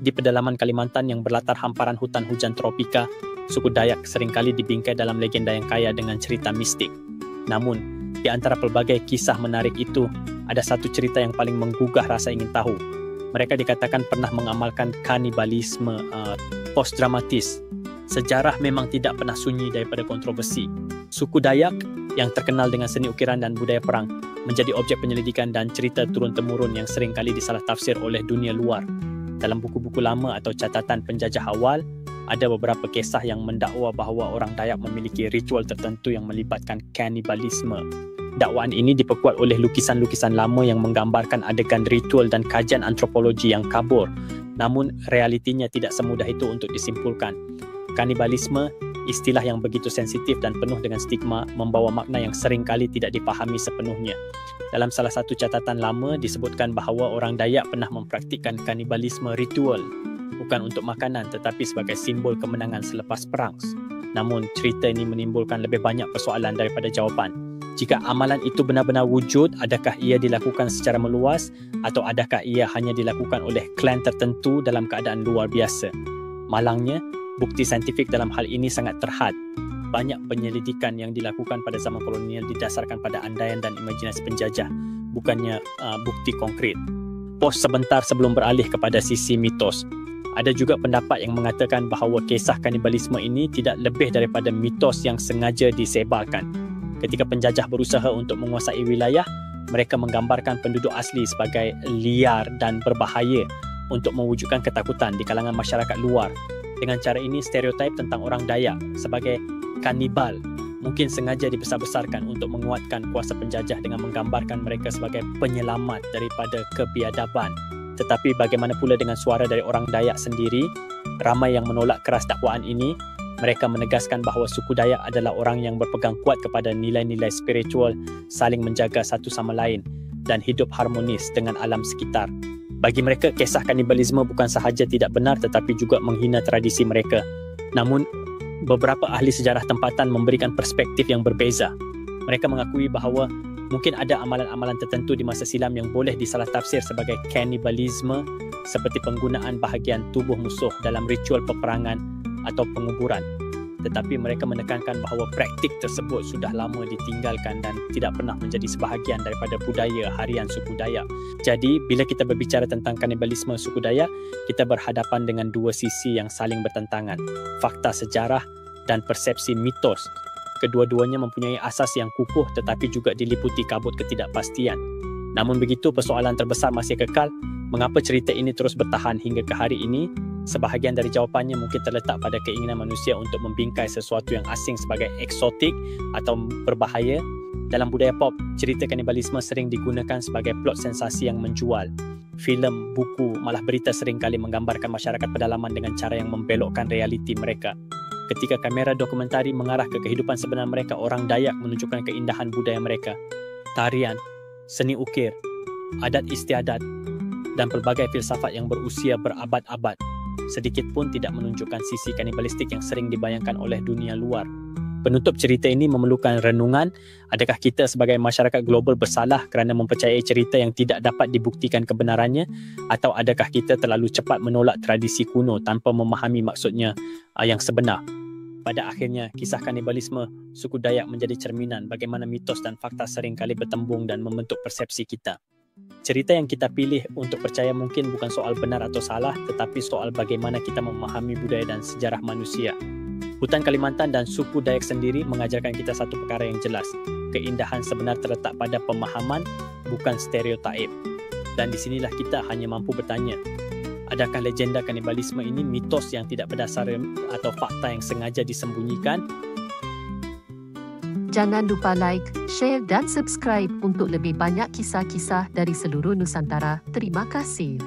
Di pedalaman Kalimantan yang berlatar hamparan hutan hujan tropika, suku Dayak seringkali dibingkai dalam legenda yang kaya dengan cerita mistik. Namun, di antara pelbagai kisah menarik itu, ada satu cerita yang paling menggugah rasa ingin tahu. Mereka dikatakan pernah mengamalkan kanibalisme postdramatis. Sejarah memang tidak pernah sunyi daripada kontroversi. Suku Dayak yang terkenal dengan seni ukiran dan budaya perang menjadi objek penyelidikan dan cerita turun-temurun yang seringkali disalah tafsir oleh dunia luar. Dalam buku-buku lama atau catatan penjajah awal, ada beberapa kisah yang mendakwa bahawa orang Dayak memiliki ritual tertentu yang melibatkan kanibalisme. Dakwaan ini diperkuat oleh lukisan-lukisan lama yang menggambarkan adegan ritual dan kajian antropologi yang kabur. Namun, realitinya tidak semudah itu untuk disimpulkan. Kanibalisme, istilah yang begitu sensitif dan penuh dengan stigma, membawa makna yang seringkali tidak dipahami sepenuhnya. Dalam salah satu catatan lama disebutkan bahawa orang Dayak pernah mempraktikkan kanibalisme ritual, bukan untuk makanan tetapi sebagai simbol kemenangan selepas perang. Namun cerita ini menimbulkan lebih banyak persoalan daripada jawapan. Jika amalan itu benar-benar wujud, adakah ia dilakukan secara meluas atau adakah ia hanya dilakukan oleh klan tertentu dalam keadaan luar biasa? Malangnya, bukti saintifik dalam hal ini sangat terhad. Banyak penyelidikan yang dilakukan pada zaman kolonial didasarkan pada andaian dan imajinasi penjajah, bukannya bukti konkret. Pos sebentar sebelum beralih kepada sisi mitos. Ada juga pendapat yang mengatakan bahawa kisah kanibalisme ini tidak lebih daripada mitos yang sengaja disebarkan. Ketika penjajah berusaha untuk menguasai wilayah, mereka menggambarkan penduduk asli sebagai liar dan berbahaya untuk mewujudkan ketakutan di kalangan masyarakat luar. Dengan cara ini, stereotip tentang orang Dayak sebagai kanibal mungkin sengaja dibesar-besarkan untuk menguatkan kuasa penjajah dengan menggambarkan mereka sebagai penyelamat daripada kebiadaban. Tetapi bagaimana pula dengan suara dari orang Dayak sendiri? Ramai yang menolak keras dakwaan ini. Mereka menegaskan bahawa suku Dayak adalah orang yang berpegang kuat kepada nilai-nilai spiritual, saling menjaga satu sama lain dan hidup harmonis dengan alam sekitar. Bagi mereka, kisah kanibalisme bukan sahaja tidak benar tetapi juga menghina tradisi mereka. Namun, beberapa ahli sejarah tempatan memberikan perspektif yang berbeza. Mereka mengakui bahawa mungkin ada amalan-amalan tertentu di masa silam yang boleh disalah tafsir sebagai kanibalisme, seperti penggunaan bahagian tubuh musuh dalam ritual peperangan atau penguburan. Tetapi mereka menekankan bahawa praktik tersebut sudah lama ditinggalkan dan tidak pernah menjadi sebahagian daripada budaya harian suku Dayak. Jadi, bila kita berbicara tentang kanibalisme suku Dayak, kita berhadapan dengan dua sisi yang saling bertentangan, fakta sejarah dan persepsi mitos. Kedua-duanya mempunyai asas yang kukuh tetapi juga diliputi kabut ketidakpastian. Namun begitu, persoalan terbesar masih kekal. Mengapa cerita ini terus bertahan hingga ke hari ini? Sebahagian dari jawapannya mungkin terletak pada keinginan manusia untuk membingkai sesuatu yang asing sebagai eksotik atau berbahaya. Dalam budaya pop, cerita kanibalisme sering digunakan sebagai plot sensasi yang menjual. Filem, buku, malah berita seringkali menggambarkan masyarakat pedalaman dengan cara yang membelokkan realiti mereka. Ketika kamera dokumentari mengarah ke kehidupan sebenar mereka, orang Dayak menunjukkan keindahan budaya mereka. Tarian, seni ukir, adat istiadat dan pelbagai filsafat yang berusia berabad-abad. Sedikit pun tidak menunjukkan sisi kanibalistik yang sering dibayangkan oleh dunia luar. Penutup cerita ini memerlukan renungan. Adakah kita sebagai masyarakat global bersalah kerana mempercayai cerita yang tidak dapat dibuktikan kebenarannya? Atau adakah kita terlalu cepat menolak tradisi kuno tanpa memahami maksudnya yang sebenar? Pada akhirnya, kisah kanibalisme suku Dayak menjadi cerminan bagaimana mitos dan fakta seringkali bertembung dan membentuk persepsi kita. Cerita yang kita pilih untuk percaya mungkin bukan soal benar atau salah, tetapi soal bagaimana kita memahami budaya dan sejarah manusia. Hutan Kalimantan dan suku Dayak sendiri mengajarkan kita satu perkara yang jelas. Keindahan sebenar terletak pada pemahaman, bukan stereotip. Dan di sinilah kita hanya mampu bertanya, adakah legenda kanibalisme ini mitos yang tidak berdasar atau fakta yang sengaja disembunyikan? Jangan lupa like, share dan subscribe untuk lebih banyak kisah-kisah dari seluruh Nusantara. Terima kasih.